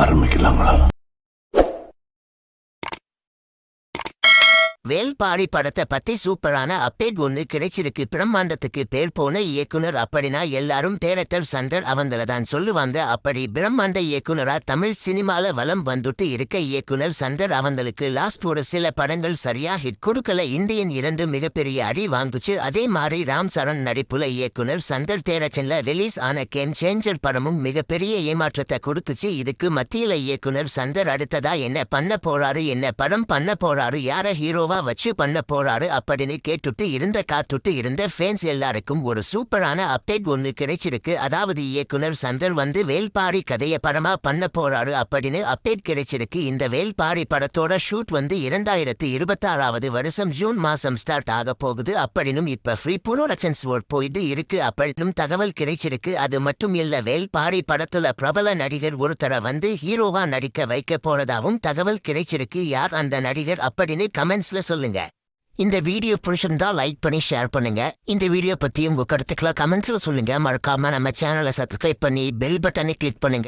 ஆரம்பிக்கலாங்களா? வேல்பாரி படத்தை பத்தி சூப்பரான அப்டேட் ஒன்று கிடைச்சிருக்கு. பிரம்மாண்டத்துக்கு பேர் போன இயக்குனர் அப்படின்னா எல்லாரும் தேரத்தர் சந்தர் அவங்களதான் சொல்லுவாங்க. அப்படி பிரம்மாண்ட இயக்குனரா தமிழ் சினிமால வலம் வந்துட்டு இருக்க இயக்குனர் சந்தர் அவங்களுக்கு லாஸ்ட் ஒரு சில படங்கள் சரியா ஹிட் கொடுக்கல. இந்தியன் 2 மிகப்பெரிய அடி வாங்குச்சு. அதே மாதிரி ராம் சரண் நடிப்புல இயக்குனர் சந்தர் தேரச்சன்ல ரிலீஸ் ஆன கேம் சேஞ்சர் படமும் மிகப்பெரிய ஏமாற்றத்தை கொடுத்துச்சு. இதுக்கு மத்தியில இயக்குனர் சந்தர் அடுத்ததா என்ன பண்ண போறாரு, என்ன படம் பண்ண போறாரு, யார ஹீரோவா வச்சு பண்ண போறாரு அப்படின்னு காத்துட்டு இருந்த ஃபேன்ஸ் எல்லாருக்கும் ஒரு சூப்பரான அப்டேட் ஒன்று கிடைச்சிருக்கு. அதாவது இயக்குனர் சந்தர் வேல்பாரி கதையை படமா பண்ண போறாரு அப்படின்னு அப்டேட் கிடைச்சிருக்கு. இந்த வேல்பாரி படத்தோட ஷூட் 2026 வருஷம் ஜூன் மாசம் ஸ்டார்ட் ஆக போகுது அப்படின்னும் இப்ப ஃப்ரீ ப்ரொடக்ஷன்ஸ் ஒர்க் போயிட்டு இருக்கு அப்படின்னும் தகவல் கிடைச்சிருக்கு. அது மட்டும் இல்ல, வேல்பாரி படத்துல பிரபல நடிகர் ஒருத்தரை ஹீரோவா நடிக்க வைக்க போறதாவும் தகவல் கிடைச்சிருக்கு. யார் அந்த நடிகர் அப்படின்னு கமெண்ட்ஸ்ல சொல்லுங்க. இந்த வீடியோ பிடிச்சிருந்தா லைக் பண்ணி ஷேர் பண்ணுங்க. இந்த வீடியோ பத்தியும் உங்க கருத்துக்களை கமெண்ட்ஸ்ல சொல்லுங்க. மறக்காம நம்ம சேனலை சப்ஸ்கிரைப் பண்ணி பெல் பட்டனை கிளிக் பண்ணுங்க.